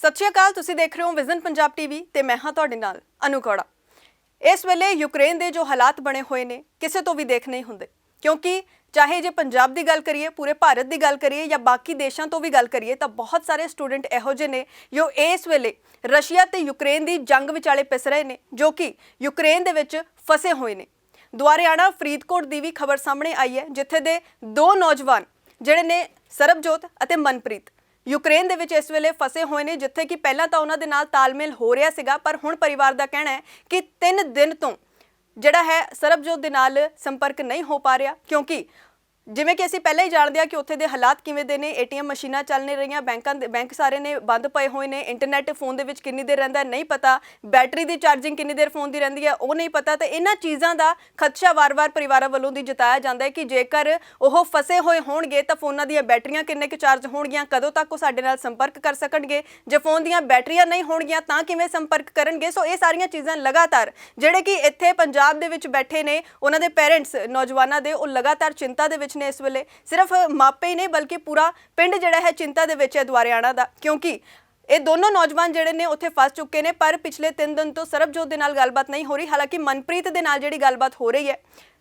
सत श्री अकाल, तुसीं देख रहे हो विजन पंजाब टीवी ते मैं हाँ तुहाडे नाल अनु कौड़ा। इस वेले यूक्रेन के जो हालात बने हुए ने किसी तो भी देख नहीं होंदे, क्योंकि चाहे जे पंजाब की गल करिए, पूरे भारत की गल करिए या बाकी देशों तो भी गल करिए, तो बहुत सारे स्टूडेंट इहो जे ने जो इस वेले रशिया ते यूक्रेन की जंग विचाले पिस रहे ने, जो कि यूक्रेन दे विच फसे हुए ने। दुआरियाना फरीदकोट की भी खबर सामने आई है, जिथे दे दो नौजवान जिहड़े ने सरबजोत अते मनप्रीत यूक्रेन दे विच इस वेले फसे हुए ने, जिथे कि पहला तो उन्हां दे नाल तालमेल हो रहा सीगा, पर हुण परिवार का कहना है कि 3 दिन तो जिहड़ा है सरबजोत दे नाल संपर्क नहीं हो पा रहा, क्योंकि जिवें कि असीं पहले ही जानते हैं कि उत्थे दे हालात किवें दे ने। एटीएम मशीनां चल नहीं रही, बैंक सारे ने बंद पए हुए ने, इंटरनैट फोन दे विच किन्नी देर रहिंदा नहीं पता, बैटरी की चार्जिंग किन्नी देर फोन की रहिंदी है वो नहीं पता। तो इन्हां चीज़ां दा खदशा वार-वार परिवारां वल्लों दी जताया जांदा है कि जेकर वो फसे हुए होणगे तो फोनां दीयां बैटरियां किन्ने क चार्ज होणगीਆਂ, कदों तक वो साडे नाल संपर्क कर सकणगे, जे फोन दीयां बैटरियां नहीं होणगीਆਂ तां किवें संपर्क करनगे। सो ये सारियां चीज़ां लगातार जिहड़े कि इत्थे पंजाब दे विच बैठे ने, उन्हां दे पेरेंट्स नौजवानां दे, वो लगातार चिंता दे विच ने इस वेले। सिर्फ मापे ही नहीं बल्कि पूरा पिंड जिहड़ा है चिंता दे विच है दुआरियाना दा, क्योंकि ये दोनों नौजवान जिहड़े ने उत्थे फस चुके ने। पर पिछले 3 दिन तो सरबजोत दे नाल गलबात नहीं हो रही, हालांकि मनप्रीत दे नाल जिहड़ी गलबात हो रही है।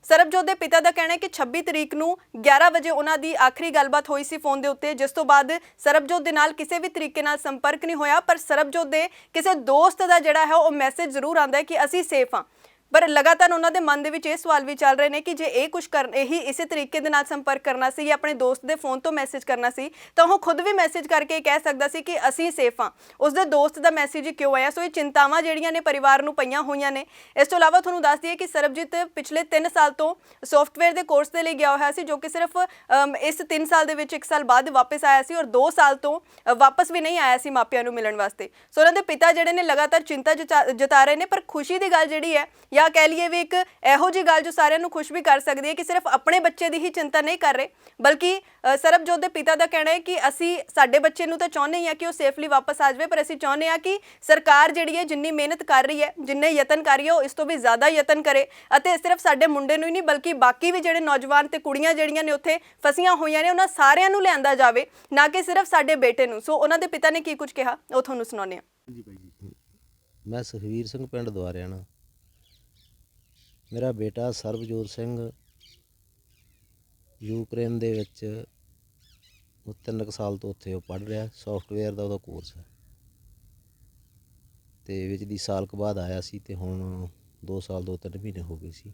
सरबजोत दे पिता का कहना है कि 26 तरीक नूं 11 बजे उन्हां दी आखिरी गलबात होई सी फोन दे उत्ते, जिस तो बाद सरबजोत दे नाल किसी भी तरीके नाल संपर्क नहीं होया। पर सरबजोत दे किसी दोस्त का जिहड़ा है वो मैसेज जरूर आंदा है कि असीं सेफ हाँ, पर लगातार उन्होंने दे मन दे विच ये सवाल भी चल रहे हैं कि जे ये कुछ कर यही इसी तरीके दे नाल संपर्क करना सी या अपने दोस्त दे फोन तो मैसेज करना सी, तो वो खुद भी मैसेज करके कह सकदा सी कि असीं सेफ हाँ, उसदे दोस्त दा मैसेज ही क्यों आया। सो ये चिंतावां जिहड़ियां ने परिवार नूं पईयां होईयां ने। इस तो इलावा तुहानूं दस दईए कि सरबजीत पिछले 3 साल तो सॉफ्टवेयर के कोर्स के लिए गया होया सी, जो कि सिर्फ इस 3 साल दे विच 1 साल बाद वापस आया सी, और 2 साल तो वापस भी नहीं आया सी मापिਆਂ ਨੂੰ मिलण वास्ते। सो उन्हां दे पिता जिहड़े ने लगातार चिंता जता रहे ने। पर खुशी की गल जिहड़ी है या कह लीए भी एक इहो जी गल जो सारिਆਂ ਨੂੰ खुश भी कर सकती है कि सिर्फ अपने बच्चे की ही चिंता नहीं कर रहे, बल्कि सरबजोत के पिता का कहना है कि असी साडे बच्चे नूं तो चाहुंदे ही कि वो सेफली वापस आ जाए, पर असी चाहुंदे आ कि सरकार जिहड़ी है जिन्नी मेहनत कर रही है, जिन्ने यतन कर रही है, इस तो भी ज़्यादा यतन करे, अते सिर्फ साडे मुंडे नूं ही नहीं बल्कि बाकी भी जिहड़े नौजवान ते कुड़ियां जिहड़ियां ने उत्थे फसियां होईयां ने, उन्हां सारिਆਂ ਨੂੰ लिआंदा जावे, ना कि सिर्फ साडे बेटे नूं। सो उन्हां दे पिता ने की कुछ कहा वो तुहानूं सुणाउने आ। मैं सुखवीर सिंह पिंड दुआरियाना। मेरा बेटा सरबजोत सिंह यूक्रेन ਦੇ ਵਿੱਚ ਉਹ 3 ਸਾਲ ਤੋਂ ਉੱਥੇ ਉਹ ਪੜ੍ਹ ਰਿਹਾ, ਸੌਫਟਵੇਅਰ ਦਾ ਉਹਦਾ ਕੋਰਸ ਹੈ, ਅਤੇ ਵਿੱਚ ਦੀ ਸਾਲ ਕੁ ਬਾਅਦ ਆਇਆ ਸੀ, ਅਤੇ ਹੁਣ 2 ਸਾਲ 2-3 ਮਹੀਨੇ ਹੋ ਗਏ ਸੀ।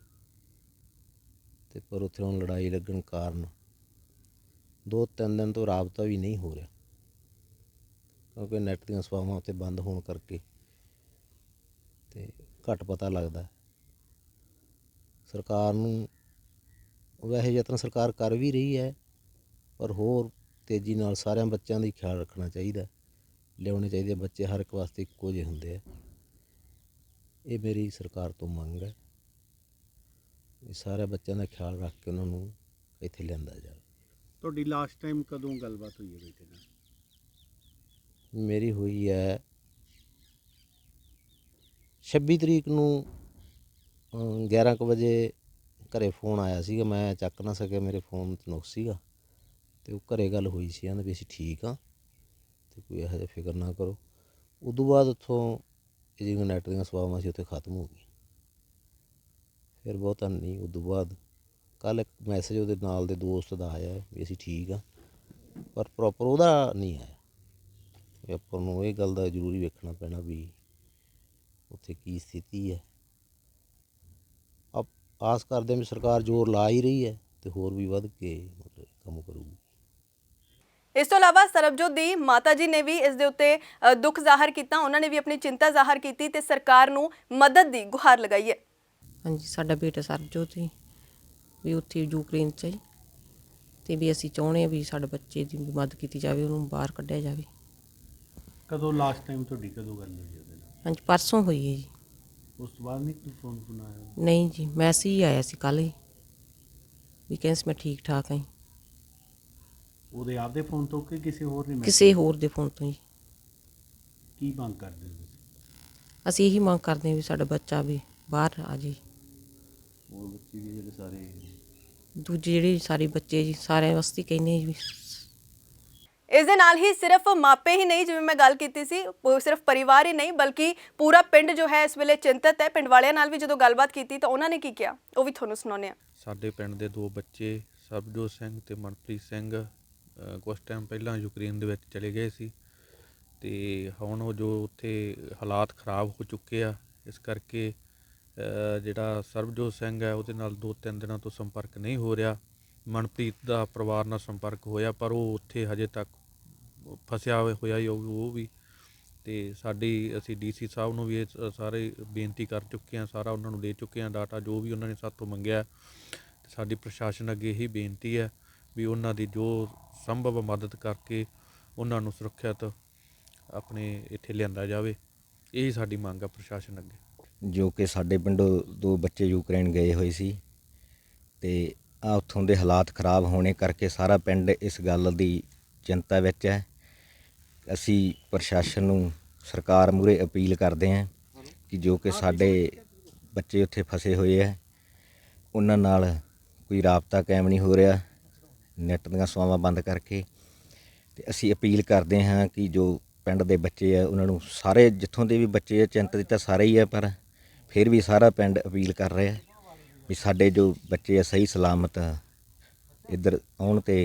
ਅਤੇ ਪਰ ਉੱਥੇ ਹੁਣ ਲੜਾਈ ਲੱਗਣ ਕਾਰਨ 2-3 ਦਿਨ ਤੋਂ ਰਾਬਤਾ ਵੀ ਨਹੀਂ ਹੋ ਰਿਹਾ, ਕਿਉਂਕਿ ਨੈੱਟ ਦੀਆਂ ਸੇਵਾਵਾਂ ਉੱਥੇ ਬੰਦ ਹੋਣ ਕਰਕੇ ਅਤੇ ਘੱਟ ਪਤਾ ਲੱਗਦਾ। ਸਰਕਾਰ ਨੂੰ ਵੈਸੇ ਯਤਨ ਸਰਕਾਰ ਕਰ ਵੀ ਰਹੀ ਹੈ, ਪਰ ਹੋਰ ਤੇਜ਼ੀ ਨਾਲ ਸਾਰਿਆਂ ਬੱਚਿਆਂ ਦਾ ਖਿਆਲ ਰੱਖਣਾ ਚਾਹੀਦਾ, ਲਿਆਉਣੇ ਚਾਹੀਦੇ ਬੱਚੇ ਹਰ ਇੱਕ ਵਾਸਤੇ ਇੱਕੋ ਜਿਹੇ ਹੁੰਦੇ ਆ। ਇਹ ਮੇਰੀ ਸਰਕਾਰ ਤੋਂ ਮੰਗ ਹੈ, ਇਹ ਸਾਰੇ ਬੱਚਿਆਂ ਦਾ ਖਿਆਲ ਰੱਖ ਕੇ ਉਹਨਾਂ ਨੂੰ ਇੱਥੇ ਲਿਆਂਦਾ ਜਾਵੇ। ਤੁਹਾਡੀ ਲਾਸਟ ਟਾਈਮ ਕਦੋਂ ਗੱਲਬਾਤ ਹੋਈ ਹੈ ਬੇਟੇ ਨਾਲ? ਮੇਰੀ ਹੋਈ ਹੈ 26 ਤਰੀਕ ਨੂੰ 11 ਕੁ ਵਜੇ ਘਰੇ ਫੋਨ ਆਇਆ ਸੀਗਾ, ਮੈਂ ਚੱਕ ਨਾ ਸਕਿਆ, ਮੇਰੇ ਫੋਨ 'ਚ ਨੁਕਸ ਸੀਗਾ, ਅਤੇ ਉਹ ਘਰੇ ਗੱਲ ਹੋਈ ਸੀ, ਕਹਿੰਦੇ ਵੀ ਅਸੀਂ ਠੀਕ ਹਾਂ ਅਤੇ ਕੋਈ ਇਹੋ ਜਿਹਾ ਫਿਕਰ ਨਾ ਕਰੋ। ਉਦੋਂ ਬਾਅਦ ਉੱਥੋਂ ਜਿਹੜੀਆਂ ਨੈੱਟ ਦੀਆਂ ਸੇਵਾਵਾਂ ਸੀ ਉੱਥੇ ਖਤਮ ਹੋ ਗਈਆਂ, ਫਿਰ ਬਹੁਤਾ ਨਹੀਂ। ਉਦੋਂ ਬਾਅਦ ਕੱਲ੍ਹ ਇੱਕ ਮੈਸੇਜ ਉਹਦੇ ਨਾਲ ਦੇ ਦੋਸਤ ਦਾ ਆਇਆ ਵੀ ਅਸੀਂ ਠੀਕ ਹਾਂ, ਪਰ ਪ੍ਰੋਪਰ ਉਹਦਾ ਨਹੀਂ ਆਇਆ। ਵੀ ਆਪਾਂ ਨੂੰ ਇਹ ਗੱਲ ਦਾ ਜ਼ਰੂਰੀ ਵੇਖਣਾ ਪੈਣਾ ਵੀ ਉੱਥੇ ਕੀ ਸਥਿਤੀ ਹੈ। ਆਸ ਕਰਦੇ ਵੀ ਸਰਕਾਰ ਜ਼ੋਰ ਲਾ ਹੀ ਰਹੀ ਹੈ ਤੇ ਹੋਰ ਵੀ ਵੱਧ ਕੇ ਮਤਲਬ ਕੰਮ ਕਰੂਗੀ। इस तो इलावा सरबजोत दी माता जी ने भी इस दे उत्ते दुख जाहिर किया, उन्होंने भी अपनी चिंता जाहिर की ते सरकार नूं मदद दी गुहार लगाई है। हाँ जी, साडा बेटा सरबजोत ही भी उत्थे यूक्रेन च ही, ते भी असीं चाहुंदे भी साडे बच्चे दी मदद की जाए, उन्होंने बाहर कढ़िया जाए। ਕਦੋਂ ਲਾਸਟ ਟਾਈਮ ਤੁਹਾਡੀ ਕਦੋਂ ਗੱਲ ਹੋਈ ਉਹਦੇ ਨਾਲ? हाँ जी, परसों हुई है जी। ਉਸ ਤੋਂ ਬਾਅਦ ਨਹੀਂ ਕੋਈ ਫੋਨ ਆਇਆ? नहीं जी, मैसेज ही आया सी कल ही भी कहते मैं ठीक ठाक हाँ। ਉਹਦੇ ਆਪਦੇ ਫੋਨ ਤੋਂ ਕਿ ਕਿਸੇ ਹੋਰ ਨੇ? किसी होर दे फोन तो जी। ਕੀ ਮੰਗ ਕਰਦੇ ਹੋ? असीं यही मंग करते हैं भी साडा बच्चा भी बाहर आ जाए। ਹੋਰ ਬੱਚੇ ਵੀ ਜਿਹੜੇ ਸਾਰੇ दूजे जिहड़े सारे बच्चे जी सारे वास्ते कहने भी। ਇਸ ਦੇ ਨਾਲ ਹੀ ਸਿਰਫ ਮਾਪੇ ਹੀ ਨਹੀਂ, ਜਿਵੇਂ ਮੈਂ ਗੱਲ ਕੀਤੀ ਸੀ, ਸਿਰਫ ਪਰਿਵਾਰ ਹੀ ਨਹੀਂ ਬਲਕਿ ਪੂਰਾ ਪਿੰਡ ਜੋ ਹੈ ਇਸ ਵੇਲੇ ਚਿੰਤਤ ਹੈ। ਪਿੰਡ ਵਾਲਿਆਂ ਨਾਲ ਵੀ ਜਦੋਂ ਗੱਲਬਾਤ ਕੀਤੀ ਤਾਂ ਉਹਨਾਂ ਨੇ ਕੀ ਕਿਹਾ, ਉਹ ਵੀ ਤੁਹਾਨੂੰ ਸੁਣਾਉਂਦੇ ਹਾਂ। ਸਾਡੇ ਪਿੰਡ ਦੇ 2 ਬੱਚੇ ਸਰਬਜੋਤ ਸਿੰਘ ਤੇ ਮਨਪ੍ਰੀਤ ਸਿੰਘ ਕੁਛ ਟਾਈਮ ਪਹਿਲਾਂ ਯੂਕਰੇਨ ਦੇ ਵਿੱਚ ਚਲੇ ਗਏ ਸੀ ਤੇ ਹੁਣ ਉਹ ਜੋ ਉੱਥੇ ਹਾਲਾਤ ਖਰਾਬ ਹੋ ਚੁੱਕੇ ਆ, ਇਸ ਕਰਕੇ ਜਿਹੜਾ ਸਰਬਜੋਤ ਸਿੰਘ ਹੈ ਉਹਦੇ ਨਾਲ 2-3 ਦਿਨਾਂ ਤੋਂ ਸੰਪਰਕ ਨਹੀਂ ਹੋ ਰਿਹਾ। ਮਨਪ੍ਰੀਤ ਦਾ ਪਰਿਵਾਰ ਨਾਲ ਸੰਪਰਕ ਹੋਇਆ ਪਰ ਉਹ ਉੱਥੇ ਹਜੇ ਤੱਕ ਫਸਿਆ ਹੋਇਆ ਹੀ ਉਹ ਵੀ। ਤੇ ਅਸੀਂ ਡੀਸੀ ਸਾਹਿਬ ਨੂੰ ਵੀ ਇਹ ਸਾਰੇ ਬੇਨਤੀ ਕਰ ਚੁੱਕੇ ਹਾਂ, ਸਾਰਾ ਉਹਨਾਂ ਨੂੰ ਦੇ ਚੁੱਕੇ ਹਾਂ ਡਾਟਾ ਜੋ ਵੀ ਉਹਨਾਂ ਨੇ ਸਾਤੋਂ ਮੰਗਿਆ। ਤੇ ਸਾਡੀ ਪ੍ਰਸ਼ਾਸਨ ਅੱਗੇ ਇਹੀ ਬੇਨਤੀ ਹੈ ਵੀ ਉਹਨਾਂ ਦੀ ਜੋ ਸੰਭਵ ਮਦਦ ਕਰਕੇ ਉਹਨਾਂ ਨੂੰ ਸੁਰੱਖਿਅਤ ਆਪਣੇ ਇੱਥੇ ਲਿਆਂਦਾ ਜਾਵੇ। ਇਹੀ ਸਾਡੀ ਮੰਗ ਹੈ ਪ੍ਰਸ਼ਾਸਨ ਅੱਗੇ। ਜੋ ਕਿ ਸਾਡੇ ਪਿੰਡੋਂ 2 ਬੱਚੇ ਯੂਕਰੇਨ ਗਏ ਹੋਏ ਸੀ ਤੇ ਉੱਥੋਂ ਦੇ ਹਾਲਾਤ ਖਰਾਬ ਹੋਣੇ ਕਰਕੇ ਸਾਰਾ ਪਿੰਡ ਇਸ ਗੱਲ ਦੀ ਚਿੰਤਾ ਵਿੱਚ ਹੈ। ਅਸੀਂ ਪ੍ਰਸ਼ਾਸਨ ਨੂੰ, ਸਰਕਾਰ ਮੂਹਰੇ ਅਪੀਲ ਕਰਦੇ ਹਾਂ ਕਿ ਜੋ ਕਿ ਸਾਡੇ ਬੱਚੇ ਉੱਥੇ ਫਸੇ ਹੋਏ ਹੈ ਉਹਨਾਂ ਨਾਲ ਕੋਈ ਰਾਬਤਾ ਕਾਇਮ ਨਹੀਂ ਹੋ ਰਿਹਾ ਨੈੱਟ ਦੀਆਂ ਸੇਵਾਵਾਂ ਬੰਦ ਕਰਕੇ। ਤੇ ਅਸੀਂ ਅਪੀਲ ਕਰਦੇ ਹਾਂ ਕਿ ਜੋ ਪਿੰਡ ਦੇ ਬੱਚੇ ਆ ਉਹਨਾਂ ਨੂੰ, ਸਾਰੇ ਜਿੱਥੋਂ ਦੇ ਵੀ ਬੱਚੇ ਆ, ਚਿੰਤਤ ਤਾਂ ਸਾਰੇ ਹੀ ਆ ਪਰ ਫਿਰ ਵੀ ਸਾਰਾ ਪਿੰਡ ਅਪੀਲ ਕਰ ਰਿਹਾ ਵੀ ਸਾਡੇ ਜੋ ਬੱਚੇ ਆ ਸਹੀ ਸਲਾਮਤ ਇੱਧਰ ਆਉਣ ਤੇ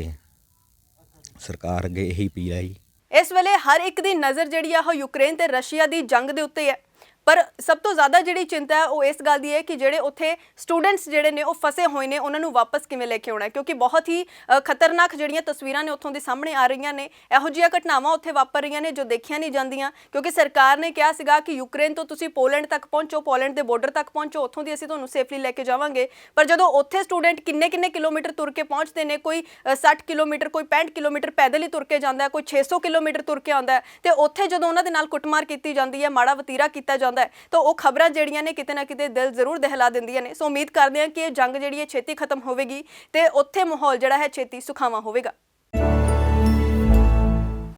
ਸਰਕਾਰ ਅੱਗੇ ਇਹੀ ਅਪੀਲ ਹੈ ਜੀ। ਇਸ ਵੇਲੇ ਹਰ ਇੱਕ ਦੀ ਨਜ਼ਰ ਜਿਹੜੀ ਆ ਉਹ ਯੂਕਰੇਨ ਤੇ ਰਸ਼ੀਆ ਦੀ ਜੰਗ ਦੇ ਉੱਤੇ ਹੈ। ਪਰ ਸਭ ਤੋਂ ਜ਼ਿਆਦਾ ਜਿਹੜੀ ਚਿੰਤਾ ਹੈ ਉਹ ਇਸ ਗੱਲ ਦੀ ਹੈ ਕਿ ਜਿਹੜੇ ਉੱਥੇ ਸਟੂਡੈਂਟਸ ਜਿਹੜੇ ਨੇ ਉਹ ਫਸੇ ਹੋਏ ਨੇ, ਉਹਨਾਂ ਨੂੰ ਵਾਪਸ ਕਿਵੇਂ ਲੈ ਕੇ ਆਉਣਾ ਹੈ, ਕਿਉਂਕਿ ਬਹੁਤ ਹੀ ਖਤਰਨਾਕ ਜਿਹੜੀਆਂ ਤਸਵੀਰਾਂ ਨੇ ਉੱਥੋਂ ਦੇ ਸਾਹਮਣੇ ਆ ਰਹੀਆਂ ਨੇ। ਇਹੋ ਜਿਹੀਆਂ ਘਟਨਾਵਾਂ ਉੱਥੇ ਵਾਪਰ ਰਹੀਆਂ ਨੇ ਜੋ ਦੇਖੀਆਂ ਨਹੀਂ ਜਾਂਦੀਆਂ, ਕਿਉਂਕਿ ਸਰਕਾਰ ਨੇ ਕਿਹਾ ਸੀਗਾ ਕਿ ਯੂਕਰੇਨ ਤੋਂ ਤੁਸੀਂ ਪੋਲੈਂਡ ਤੱਕ ਪਹੁੰਚੋ, ਪੋਲੈਂਡ ਦੇ ਬਾਰਡਰ ਤੱਕ ਪਹੁੰਚੋ, ਉੱਥੋਂ ਦੀ ਅਸੀਂ ਤੁਹਾਨੂੰ ਸੇਫਲੀ ਲੈ ਕੇ ਜਾਵਾਂਗੇ। ਪਰ ਜਦੋਂ ਉੱਥੇ ਸਟੂਡੈਂਟ ਕਿੰਨੇ ਕਿਲੋਮੀਟਰ ਤੁਰ ਕੇ ਪਹੁੰਚਦੇ ਨੇ, ਕੋਈ 60 ਕਿਲੋਮੀਟਰ, ਕੋਈ 65 ਕਿਲੋਮੀਟਰ ਪੈਦਲ ਹੀ ਤੁਰ ਕੇ ਜਾਂਦਾ ਹੈ, ਕੋਈ 600 ਕਿਲੋਮੀਟਰ ਤੁਰ ਕੇ ਆਉਂਦਾ ਹੈ, ਤੇ ਉੱਥੇ ਜਦੋਂ ਉਹਨਾਂ ਦੇ ਨਾਲ ਕੁੱਟਮਾਰ ਕੀਤੀ ਜਾਂਦੀ ਹੈ, ਮਾੜਾ ਵਤੀਰਾ ਕੀਤਾ ਜਾਂਦਾ ਹੈ, ਤਾਂ ਉਹ ਖਬਰਾਂ ਜਿਹੜੀਆਂ ਨੇ ਕਿਤੇ ਨਾ ਕਿਤੇ ਦਿਲ ਜ਼ਰੂਰ ਦਹਿਲਾ ਦਿੰਦੀਆਂ ਨੇ। ਸੋ ਉਮੀਦ ਕਰਦੇ ਹਾਂ ਕਿ ਇਹ ਜੰਗ ਜਿਹੜੀ ਹੈ ਛੇਤੀ ਖਤਮ ਹੋਵੇਗੀ ਤੇ ਉੱਥੇ ਮਾਹੌਲ ਜਿਹੜਾ ਹੈ ਛੇਤੀ ਸੁਖਾਵਾਂ ਹੋਵੇਗਾ।